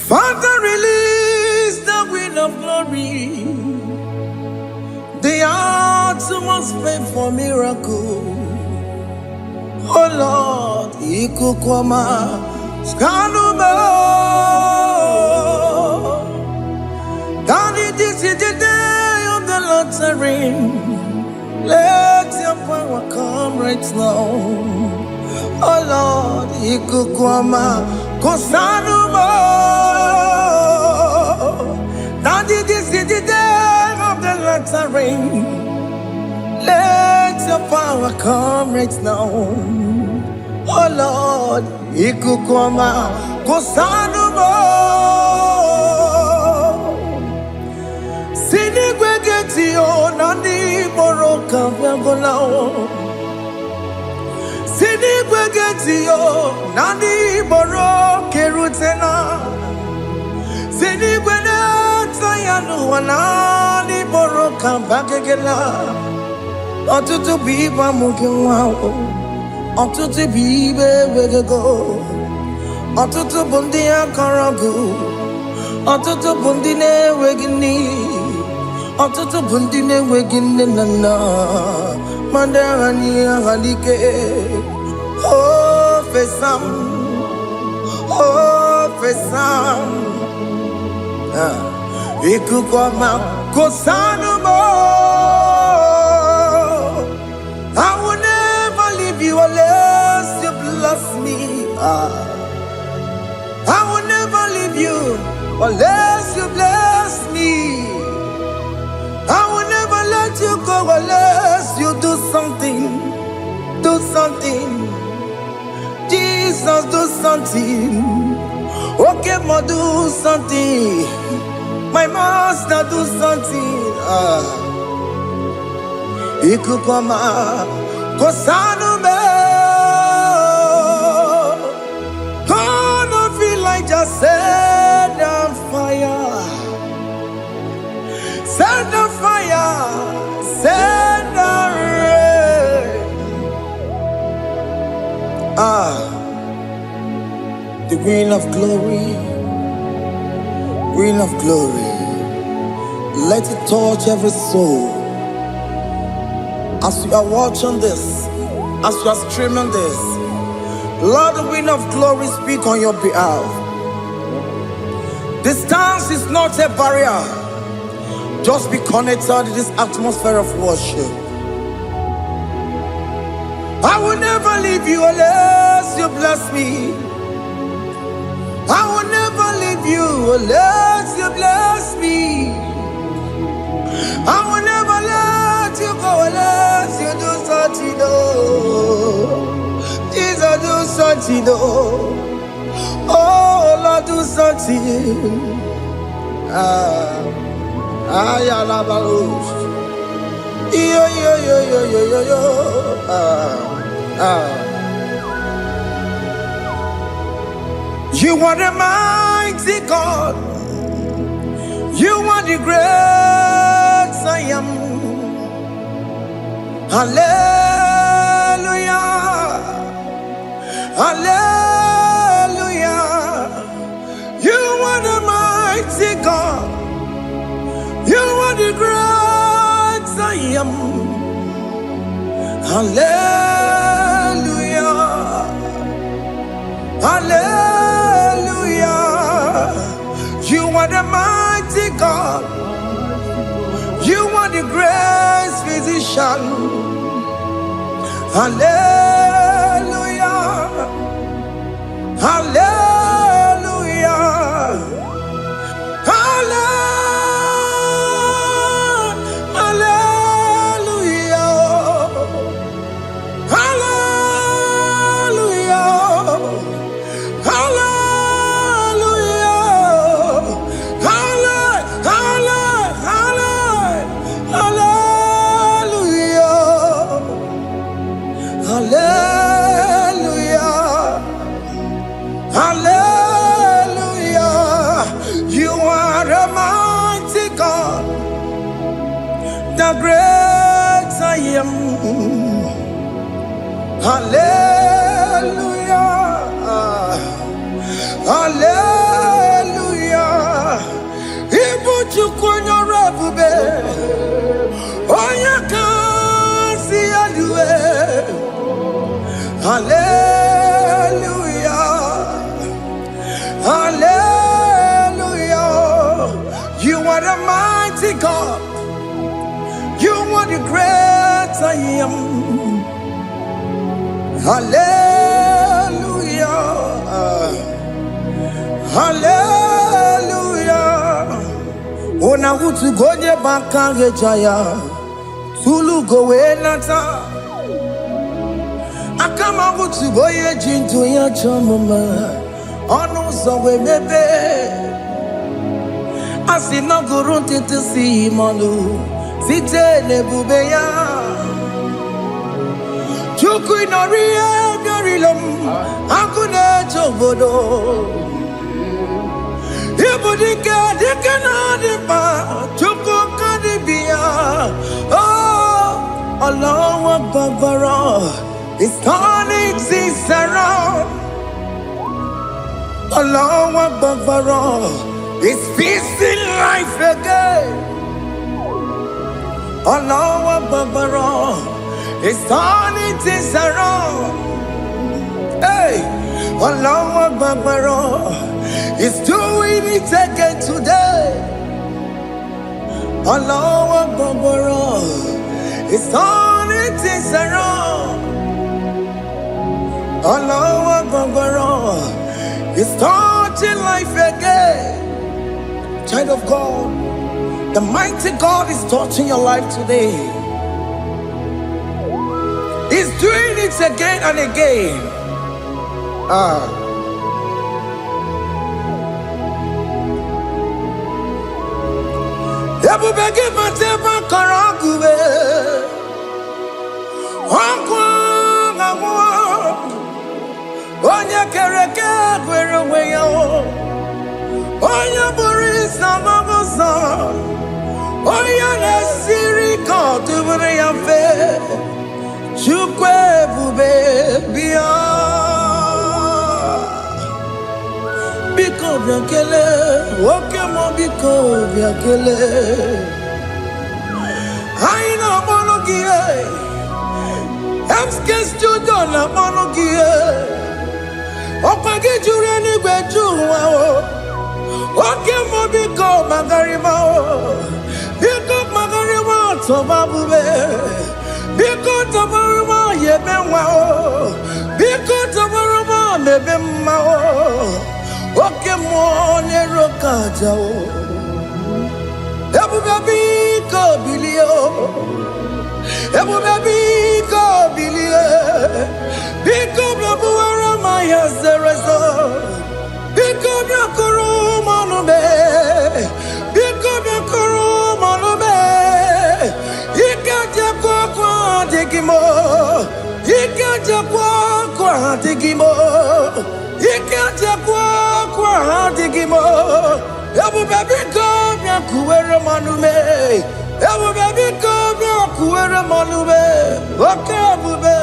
Father, release the wind of glory. The hearts must pay for miracle. Oh Lord, Ikukwama, Skanuba. Daddy, this is the day of the Lord's reign. Let your power come right now. Oh Lord, Ikukwama, Kosanuba. Daddy, this is the day of the Lord's reign. Let your power come right now. Oh Lord, Ikukwama, Kosanuba. Sinigwegetio, Nandi Boroka, Vangolao. Sinigwegetio, Nandi Boroke Rutena. Sinigweneta Yanu, Nandi Boroka, Bagagela. Ọtụtụ bụ ibe amụghị nwa ahụ, ọtụtụ bụ ibe ewegego, ọtụtụ bụ ndị akọrọ gụ, ọtụtụ bụ ndị na-enweghị nne, ọtụtụ bụ ndị na-enweghị nne na nna, ma ndị agha n'ihe agha n'ike. O fesam, o fesam, ikuku ọma kosanu mo. I will never leave you unless you bless me. I will never leave you unless you bless me. I will never let you go unless you do something. Do something. Jesus, do something. Okay, ma, do something. My master, do something. Ikukwama, Kosanume. Gonna feel like just set on fire. Set on fire. Set on rain. The wind of glory. Wind of glory. Let it touch every soul. As you are watching this, as you are streaming this, Lord, the wind of glory speak on your behalf. Distance is not a barrier. Just be connected to this atmosphere of worship. I will never leave you unless you bless me. I will never leave you unless you bless me. I will never let you go unless you do something. Jesus, do something. Oh Lord, do something. Ayalabalush. Yo. You are the mighty God. You are the great I am. Hallelujah. Hallelujah. You are the mighty God. You are the great I am. Hallelujah. Hallelujah. You are the mighty God. You are the great physician. Hallelujah. Hallelujah. The great I am. Hallelujah. Hallelujah. mighty God. You are the great I am. Hallelujah. Hallelujah. Ona utu gonye bakange jaya. Tulu gowe nata. Akama utu boye jintu ya chamama. Onu sowe mebe. Asina gurunti tisi manu. Site nebubeya. Chuku inoria garilom. Akune chobodo. Ibudika dikana dipa. Chuku kadibia. Oh, Allah Akbar. It's turning things around. Allah Akbar. It's peace in life again. Allah Akbar. It's turning things around. Hey, Allah Akbar. It's doing it again today. Allah Akbar. It's turning things around. Allah Akbar. It's starting life again. Child of God, the mighty God is touching your life today. He's doing it again and again. Oya Boris Amagosa. Oya Nesiri Kotubune Yafe. Chukwe Bube Bia. Biko Biakele. Okemo Biko Biakele. Aina Monogie. Emskes Judona Monogie. Opage Jureni Gwejuwa. Okemo Biko Magarima. Biko Magarima Tobabube. Biko Tobaruma Yebenwa. Biko Tobaruma Mebema. Okemo Nerokajao. Ebu Biko Bilio. Ebu Biko Bilie. Biko Babuara Maya Zerezo. Biko Biakuru Manube. Biko Biakuru Manube. Ikaja kwa digimo. Ikaja kwa digimo. Ikaja kwa digimo. Ebu Biko Biakuere Manume. Ebu Biko Biakuere Manube. Okay, bube.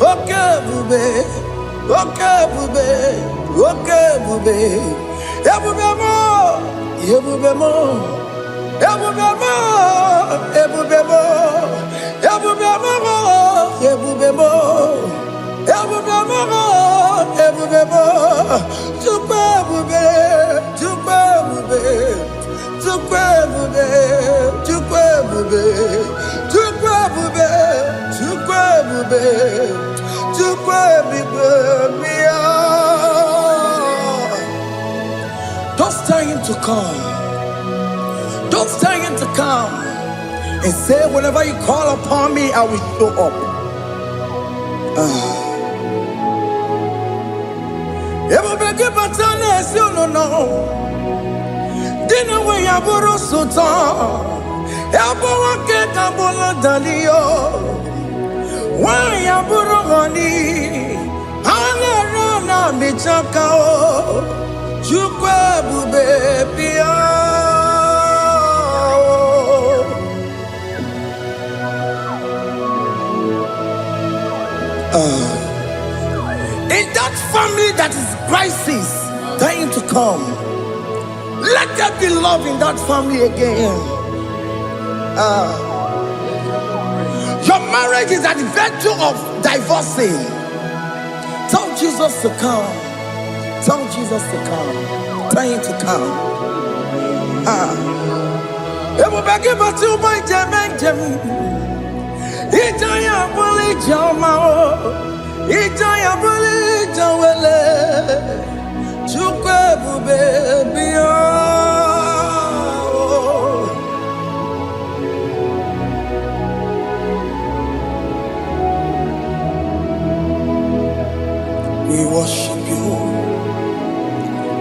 Okay, bube. Okay, bube. Okay, bube. Ebubemo, ebubemo, ebubemo, ebubemo, ebubemo, ebubemo, ebubemo, ebubemo. Tukwe bube, tukwe bube, tukwe bube, tukwe bube, tukwe bube, tukwe bube, tukwe bube, mia. Don't stay him to come. Don't stay him to come. And say, whenever you call upon me, I will show up. Everybody but unless you don't know. Dinner way I borrow so tall. Elbow get a bola dalio. Why I borrow honey? I'll run on me chakao. Chukwe bube pia. In that family that is crisis dying to come, let there be love in that family again. Your marriage is at the verge of divorcing. Tell Jesus to come. Tell Jesus to come. Tell him to come. Ebu bagi batu my jementem. Itaya buli jamao. Itaya buli jawele. Chukwe baby. We worship you.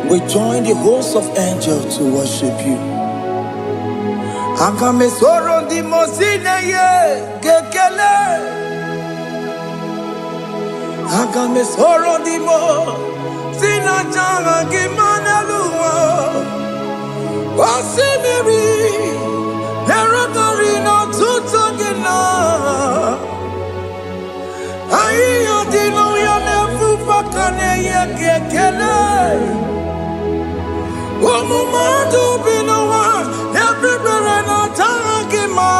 We join the host of angels to worship you. Akame soro di mosine ye gekele. Akame soro di mo sina changa gimana luwa. Wasimiri nerotori no tutogina. Ayo dino ya nefu fakane ye gekele. Omumadu binowa everywhere no tangima.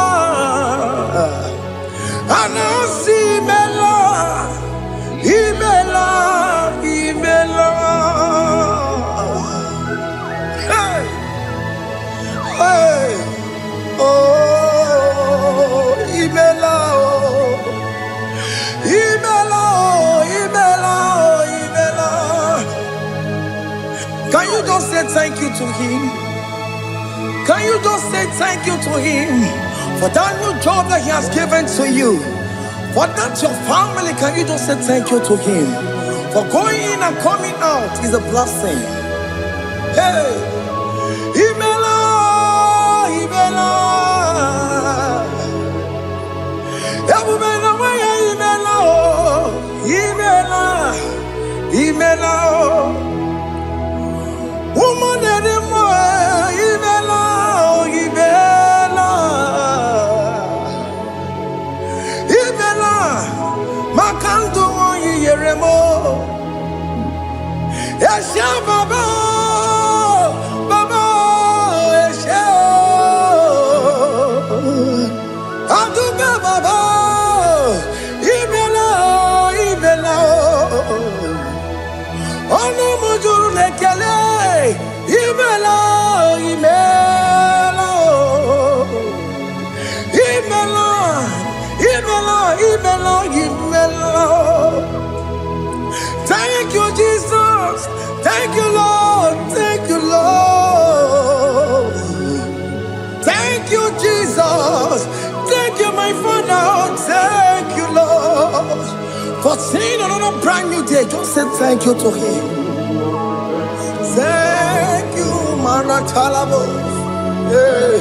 Anasi mela, imela, imela. Hey, hey, oh, imela, oh, imela, oh, imela, oh, imela. Can you just say thank you to him? Can you just say thank you to him for that new job that he has given to you? For that your family, can you just say thank you to him? For going in and coming out is a blessing. Hey, Imela, Imela, Imela, Imela, Imela. Woman anymore, Ibela, Ibela, Ibela, Makanto Yeremo, Esha Baba, Baba, Esha, Aduba Baba, Ibela, Ibela, Ono Mujuru Lekele. Imela, Imela, Imela, Imela, Imela, Imela. Thank you, Jesus. Thank you, Lord. Thank you, Lord. Thank you, Jesus. Thank you, my Father. Thank you, Lord. For seeing another brand new day, just say thank you to him. Thank you, Manatalabo. Yeah.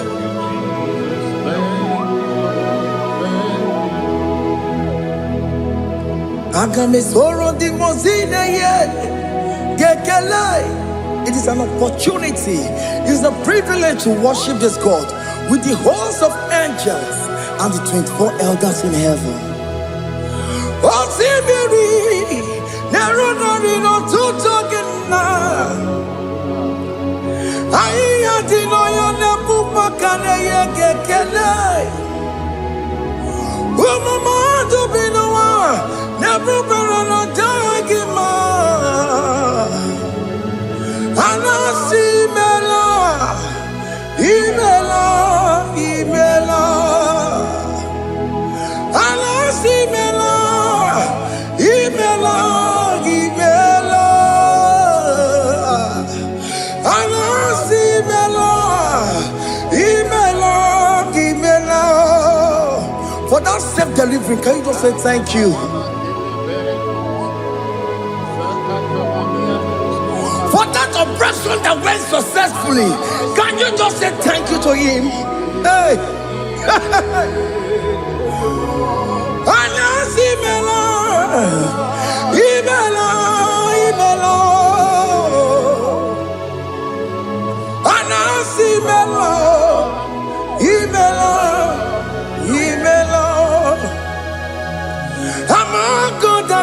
It is an opportunity, it is a privilege to worship this God with the host of angels and the 24 elders in heaven. For that self-delivery, can you just say thank you? For that operation that went successfully, can you just say thank you to him? Hey!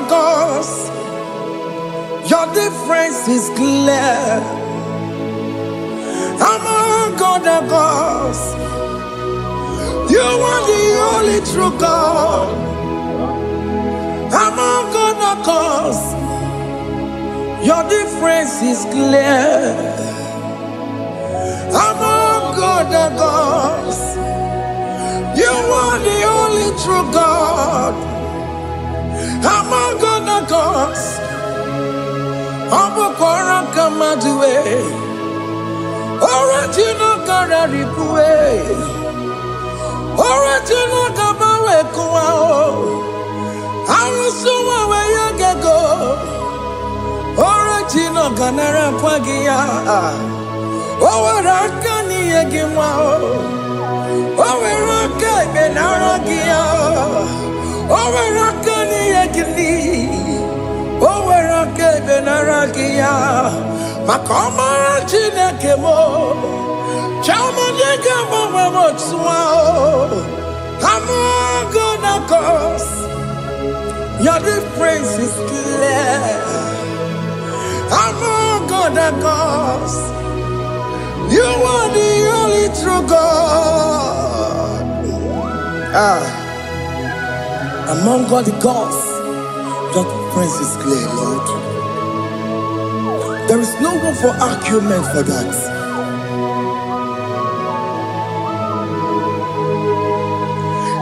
Cause your difference is clear. Among God, cause you are the only true God. Among God, cause your difference is clear. Among God, cause true God. Among other gods, Abokora Kamadue, original Kararipue, original Kabawe Kuao, Arusuma Wayagago, original Ganara Kwagia, Owarakani Yagimao, Owaraka Benaragia, Owarakani Yagini. Owerake benaragia, makoma chinekemo, chamanega mamotswao. Among other gods, your difference is clear. Among other gods, you are the only true God. Among all the gods, your difference is clear, Lord. There is no room for argument for that.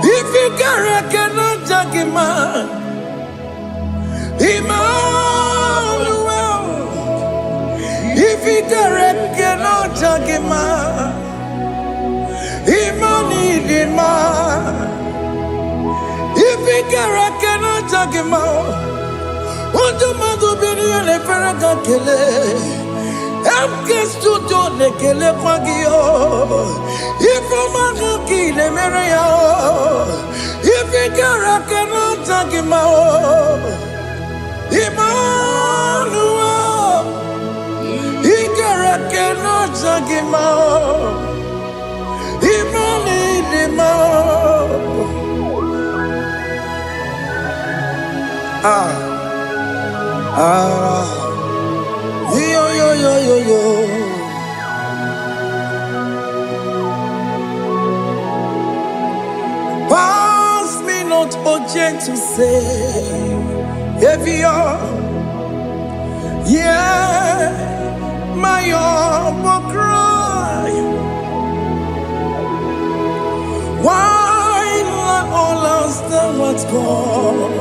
If you cannot judge him, Emmanuel. If you cannot judge him, Emmanuel. If you cannot judge him, what do you be in a paragakele? Amkes to do the kele pagio. If a man kill a meria, if he cannot take him out, Emmanuel, he cannot take him out, yo. Pass me not, oh gentle Savior, yeah, my humble cry. Why not all lost and what's gone?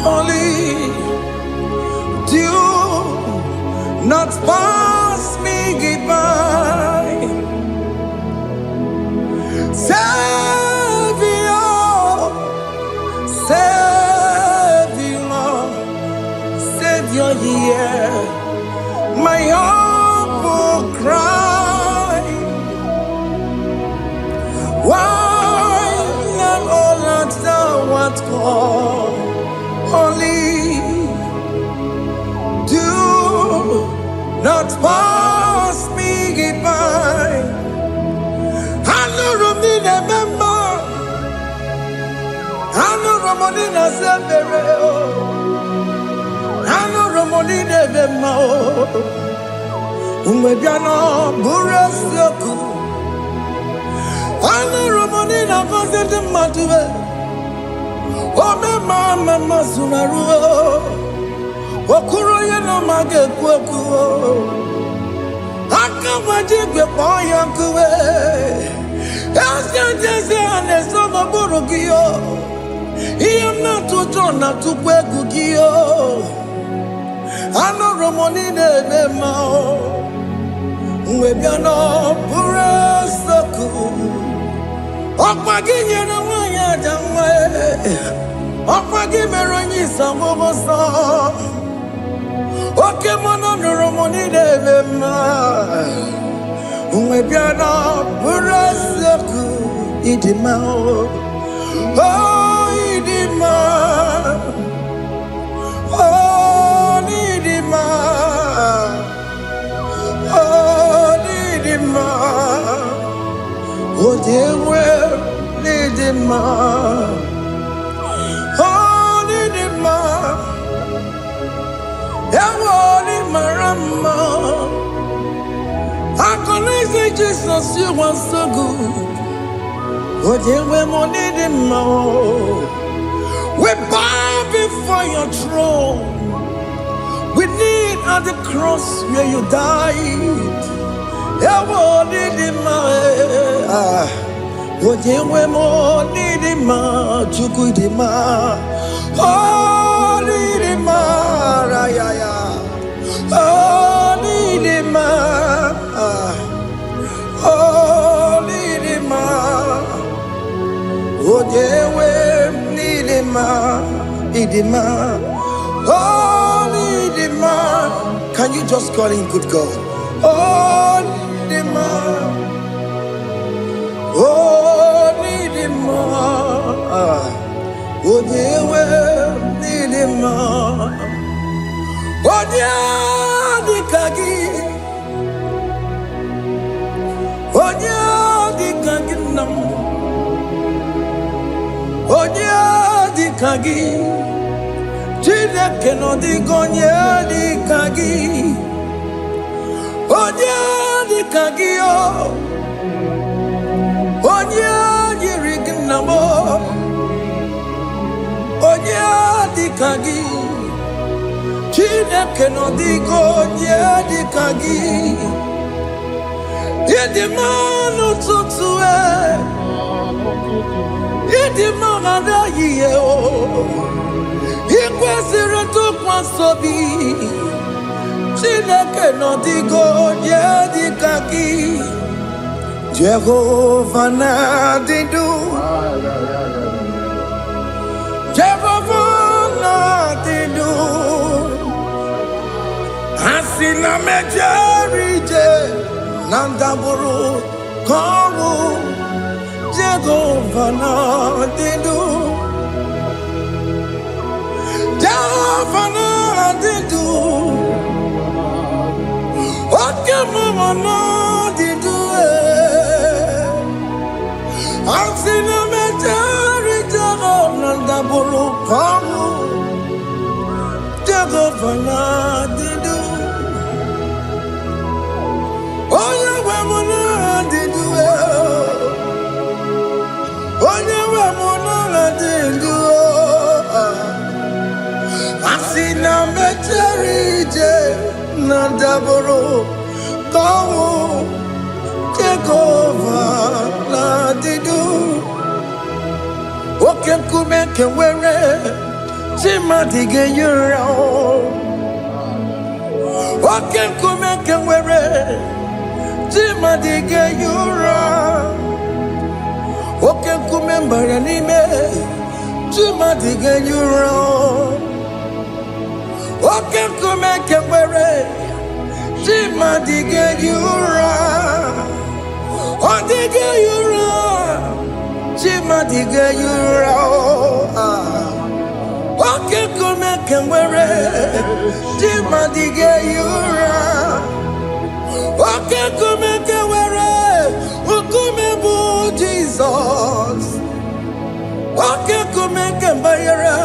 Only do not pass me goodbye, Savior, yeah, my humble cry. Why not all answer what's gone? Only do not pass me by. I know Romina member. I know Romonina Zambere. I know Romonina member. Umwebiano Burasioku. I know Romonina Vazende Matue. Oh, mama Sunaru. Okuro yeno mage kwoku. Akawajigwe poyankuwe. Jese ane somo burugio. Iyam na tutona tukwegugio. Ano romonine bemao. Mwebiano burasoku. Okwaginye na wanya jamwe. Okwagimeronyi samoboso. Oke mono nuromoni devema. Umwebiana burasoku idimao. Oh idima. Oh nidima. Oh nidima. Oh dewe nidima. Oh nidima. Yawoni marama. I can say Jesus, you are so good. Oh, dear, we need him more. We bow before your throne. We need at the cross where you died. Yawoni him more. Ojewe mo nidima chukudima. Oh nidima rayaya. Oh nidima. Oh nidima. Ojewe nidima idima. Oh nidima. Can you just call him good God? Oh nidima. Oh, need him more. Oh, dear, well, need him more. Oh, dear, the kagi. Oh, dear, the kagi. Oh, dear, the kagi. Chile cannot the gonya, the kagi. Oh, dear, the kagi. Oh. Onya yirignamo, onya dikagi, chine keno digo onya dikagi, yedimano tutue, yedimana yeo, yekwesire tukwasobi, chine keno digo onya dikagi. Jehovah Nadidu, Jehovah Nadidu, Asina Mejarije, Nandaburu, Kawu, Jehovah Nadidu, Jehovah Nadidu, Okemama Nadidu. I've seen a majority of Nandaburu Pamu, Jehovah Didu. Oh, yeah, Wamona Didu. Oh, yeah, Wamona Didu. I've seen a majority Nandaburu Pamu. Jehovah Nadidu, Okem kumeke were, Timadige yura. Okem kumeke were, Timadige yura. Okem kumemba yanime, Timadige yura. Okem kumeke were, Timadige yura. Odiga yura, chima diga yura. Oke kume kemwere, chima diga yura. Oke kume kemwere, ukume bu Jesus. Oke kume kembayera,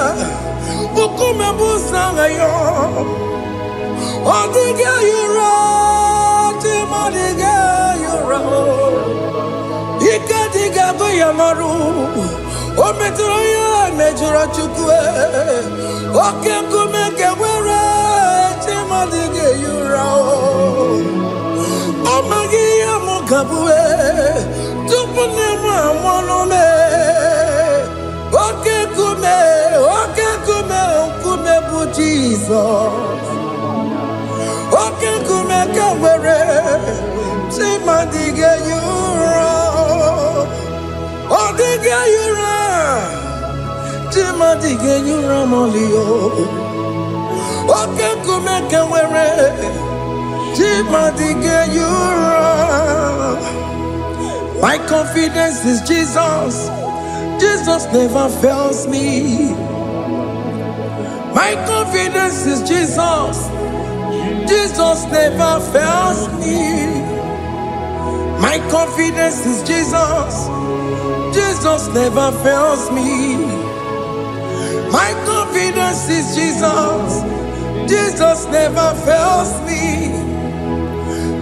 ukume bu sangayo. Odiga yura, chima diga yura. Ikadiga goyamaru, o metroya mejura chukwe, o kenkumeke were, chimadige yura. O magiya mukabue, tupune mwamonome. O kenkume, okume bu Jesus. O kenkumeke were, chimadige yura. Odiga yura, Timadige yura molio. Oke kumeke were, Timadige yura. My confidence is Jesus. Jesus never fails me. My confidence is Jesus. Jesus never fails me. My confidence is Jesus. Jesus never fails me. My confidence is Jesus. Jesus never fails me.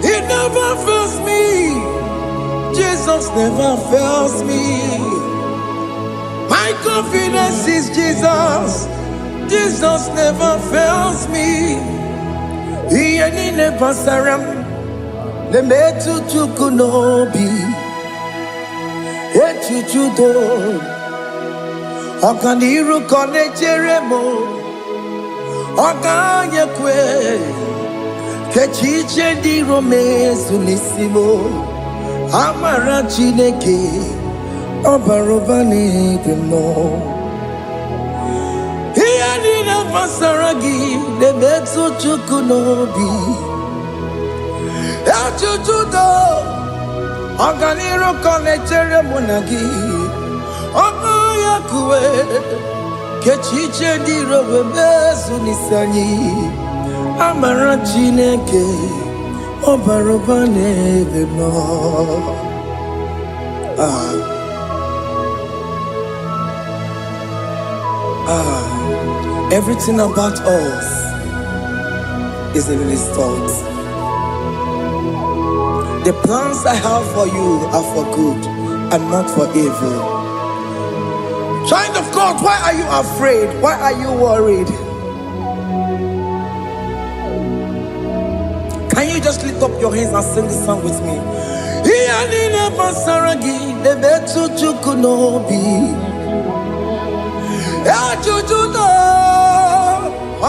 He never fails me. Jesus never fails me. My confidence is Jesus. Jesus never fails me. He ain't never saram. The metu chukunobi. echuchudo ọganiru kọnechere mo ọganyekwe kechiche ndị romezu n'isi mo amara Chineke ọbara ụba n'ebe nọ ihe niile gbasara gị na-emetụ Chukwu n'obi echuchudo ọganiru kọnechere mụ na gị ọganyekwe kechiche ndị romezu n'isi anyị amara Chineke ọbara ụba n'ebe nọ. Everything about us is in His thoughts. The plans I have for you are for good and not for evil. Child of God, why are you afraid? Why are you worried? Can you just lift up your hands and sing this song with me?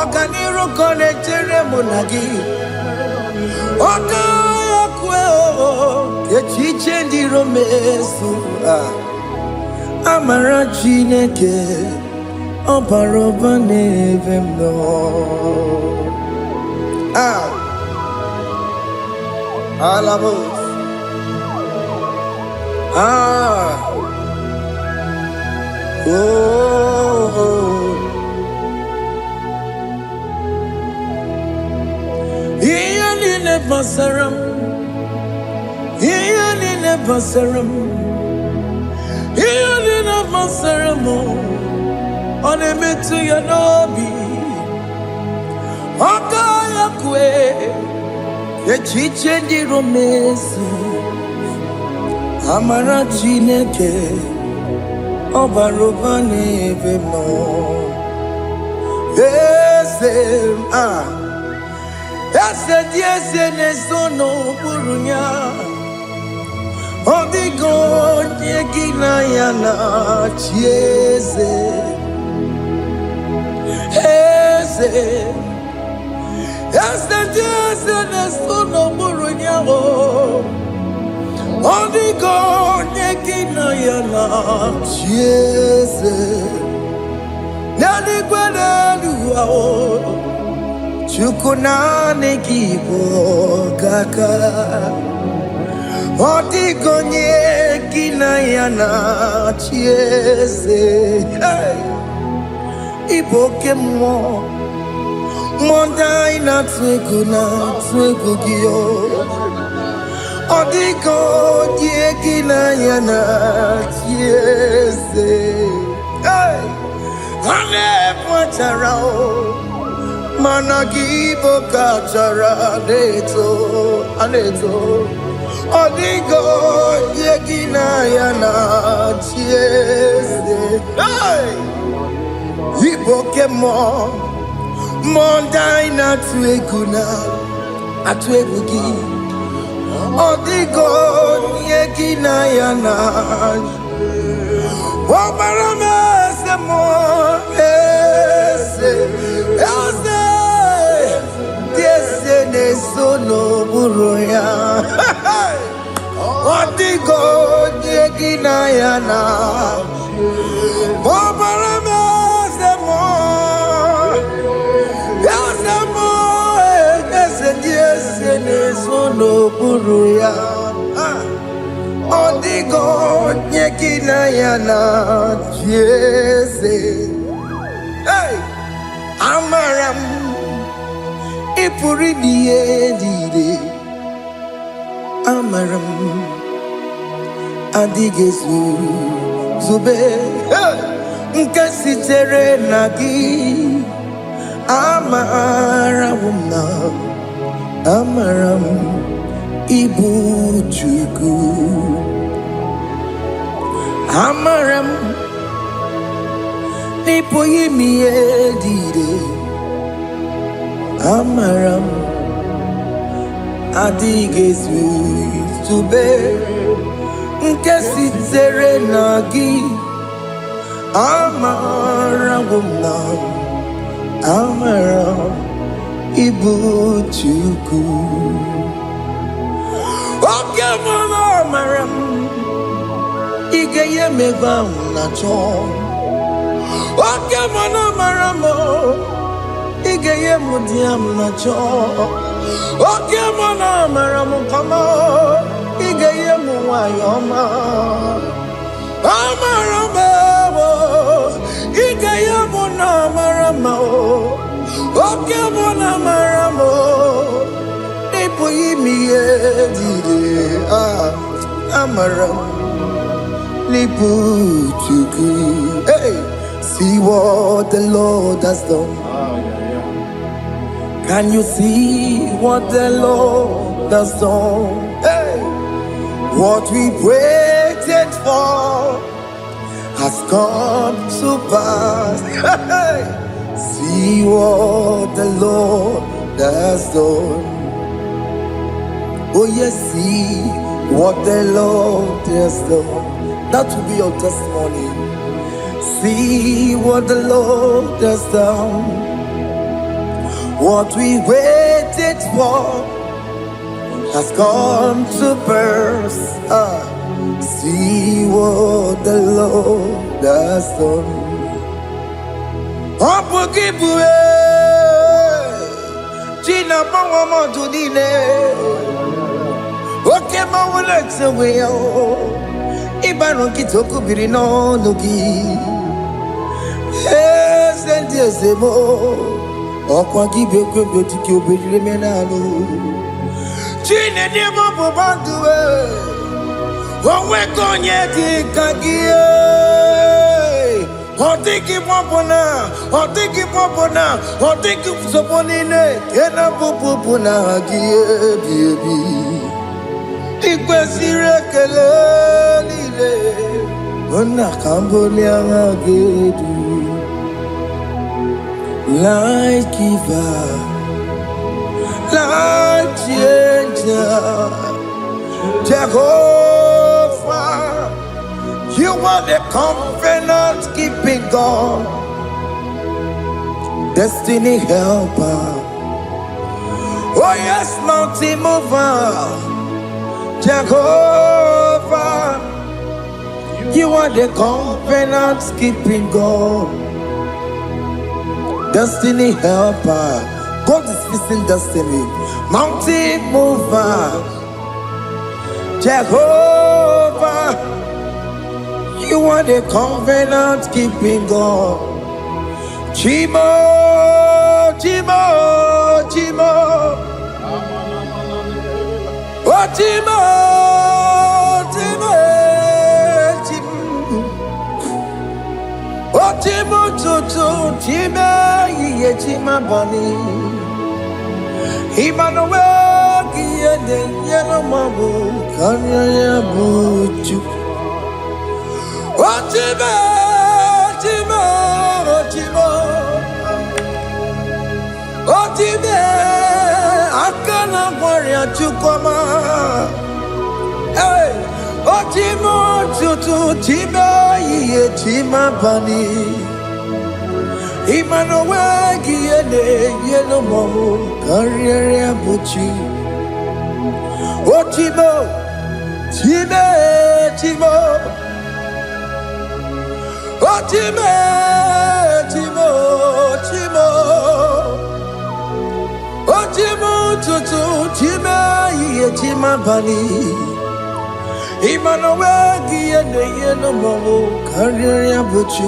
Ọganiru kọnechere mụ na gị ọganyekwe echiche ndị romezu amara Chineke ọbara ụba n'ebe m nọ. Alamos. Iyalile basaram, iyalile basaram, iyalile basaram. Onemetu ya nobi, ọganyekwe echiche ndị romezu amara Chineke ọbara ụba n'ebe m nọ. Eze dị eze na-eso n'okpuru ya ọ dịghị onye gị na ya na-achị eze na-eso n'okpuru ya ọ dịghị onye gị na ya na-achị eze n'eluigwe n'elu ahụ Chukwu naanị gị bụ ọkaka ọ dịghị onye gị na ya na-achị eze ịbụ oke mmụọ ndị anyị na-atụ egwu gị ọ dịghị onye gị na ya na-achị eze ha na-ebu achara mana gị bụ ka achara na-eto ọ dịghị onye gị na ya na-achị eze ịbụ oke mmụọ ndị anyị na-atụ egwu gị ọ dịghị onye gị na ya na-achị ọbara m eze mmụọ eze na-eso n'okpuru ya ọ dịghị onye gị na ya na-achị ọbara m eze mmụọ na-eso n'okpuru ya ọ dịghị onye gị na ya na-achị eze amara m ị pụrụ ime ihe niile amara m adịghị zube nke sitere na gị amara m na amara m ịbụ Chukwu amara m n'ịpụghị ime ihe niile amara m adịghị zube nke sitere na gị amara gwụna amara ịbụ Chukwu oke mara amara m ị ga-enye m ebe ahụ na-achọ oke mara amara m ị ga-enye m di ya m na-achọ oke mara amara m kama ị ga-enye m nwanyị ọma amara m ị ga-enye m na amara m oke mara amara m ịbụ ime ihe dịrị amara m n'ịbụ Chukwu. Hey, see what the Lord has done. Can you see what the Lord has done? Hey, what we waited for has come to pass. Hey, see what the Lord has done. Oh yes, see what the Lord has done. That will be your testimony. See what the Lord has done. What we waited for has come to pass. See what the Lord has done. Opukibue, China Pawamo Tudine, Okema Wulexaway, Ibano Kitoku Birino Nugi, yes, and yes, Okwa give you good to kill Bimenano. Chine Demo Banduwe. When we're going yet, Kagie. Or take him up on her, or take him up on her, or take him upon in it. Can I put on a baby? It was irregularly. On a Cambodia, light giver, light changer, Jehovah, you are the covenant keeping God, destiny helper. Oh yes, mountain mover, Jehovah, you are the covenant keeping God. Destiny helper, God is fixing destiny. Mountain mover, Jehovah, you are the covenant keeping God. Chimo, Chimo, Chimo, oh Chimo, Chimo, Chimo. Oh, Chimo, Chima, Chima, Bunny. Emmanuel, Giede, Yellow Mabu, Kanya Buchu. Oh, Chima, Chima, Chima. Oh, Chima, Akana Warrior Chukoma. Hey. Oh, Chimo, Chima, Chima, Bunny. Emmanuel, Giede, Yellow Mabu, Kanya Buchu. Oh, Chimo, Chima, Chimo. Oh, Chimo, Chimo, Chimo. Oh, Chimo, Chima, Chima, Bunny. Emmanuel, Giede, Yellow Mabu, Kanya Buchu.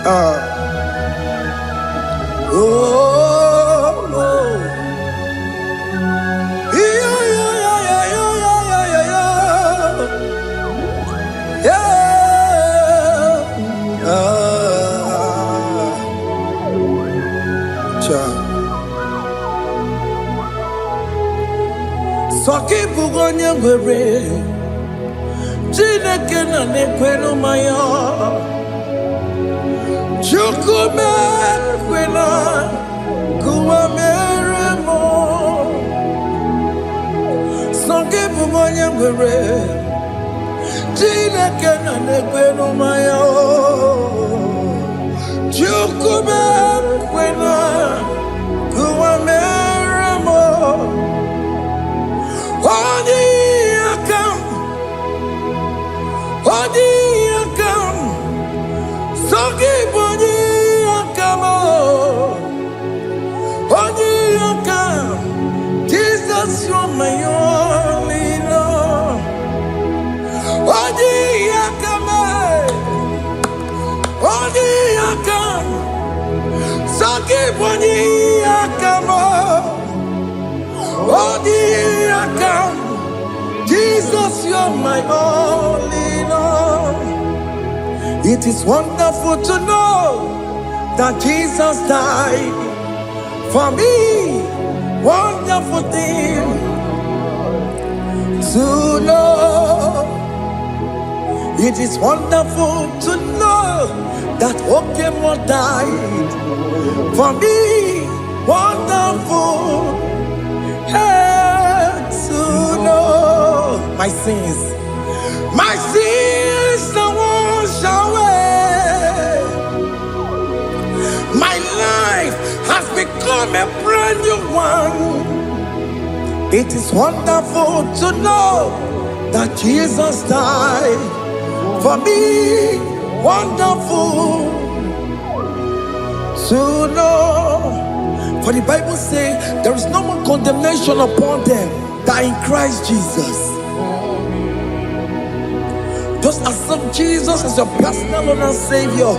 Oh, oh, yeah, yeah, yeah, yeah, yeah, yeah, yeah, yeah. Soki bugonye gwere, Chineke na nekwenu maya. Chukume kwena kuwa meremo. Soki bugonye Chineke na negwe no maya o Chukube kwena kuwa meramo Odi akam Soki boni akamo Odi akam Jesus you're my only Lord Odi akam Soki boni akamo Odi akam Jesus, you're my only Lord. It is wonderful to know that Jesus died for me. Wonderful thing to know. It is wonderful to know that Okemo died for me. Wonderful. To know my sins are washed away. My life has become a brand new one. It is wonderful to know that Jesus died for me. Wonderful to know. For the Bible says there is no more condemnation upon them that in Christ Jesus. Just accept Jesus as your personal Lord and Savior.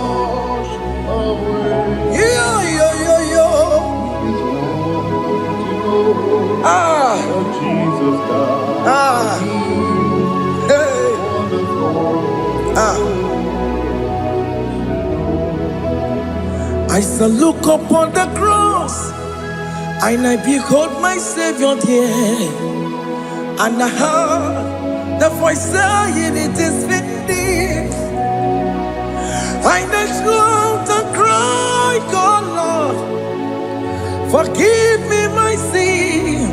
Yeah. Jesus died. Hey. I shall look upon the cross and I behold my Savior there, and I heard the voice saying it is finished. And I shout and cry, God Lord, forgive me my sin.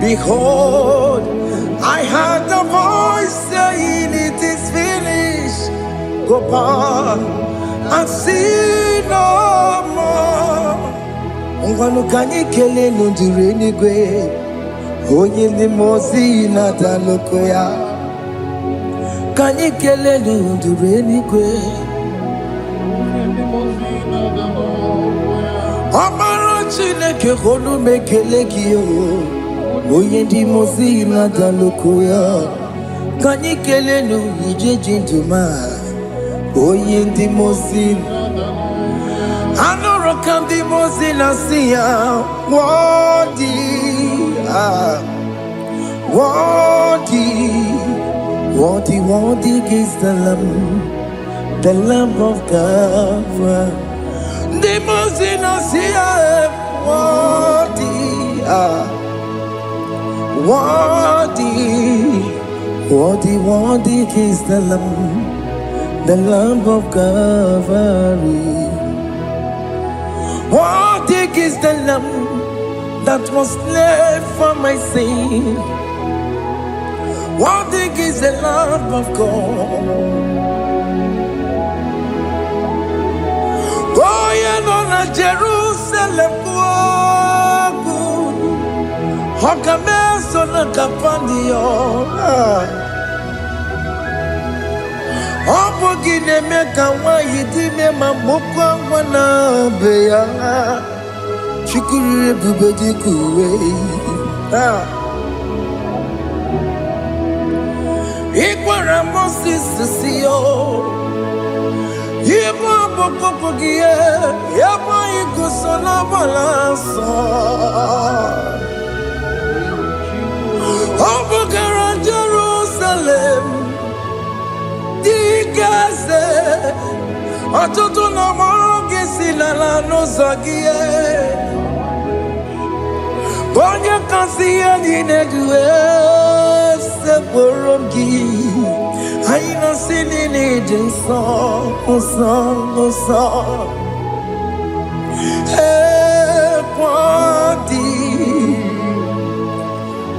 Behold, I heard the voice saying it is finished. Go back and sin no more. Ungwanu kanyi kele nundure nigwe Onye ndi mozi na daloko ya Kanyi kele nundure nigwe Amara Chineke honu mekele kiyo Onye ndi mozi na daloko ya Kanyi kele nu ije jinduma Onye ndi mozi Anoro kandi mozi na siya Worthy is the Lamb of God. The mozi na siya worthy is the Lamb of Calvary. Worthy is the Lamb that was slain for my sin. Worthy is the Lamb of God. Going on a Jerusalem, Hokameso na kapandio. Opogine meka wa yidime mamukwa wana beya. Chukuri bubeji kuwe. Ikwara Moses siyo. Yeba bokopogie. Yeba ikusola balanso. Opogara Jerusalem. Dikaze. Atoto na moge silala no zagie. Bonya kansiya dinedue se borongi. Aina sinini jinson, son.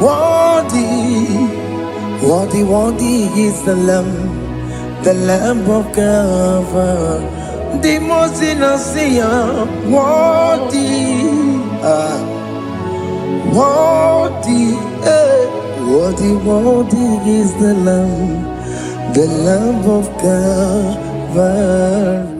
Worthy Worthy is the Lamb of God, the most innocent, worthy, worthy is the Lamb of God.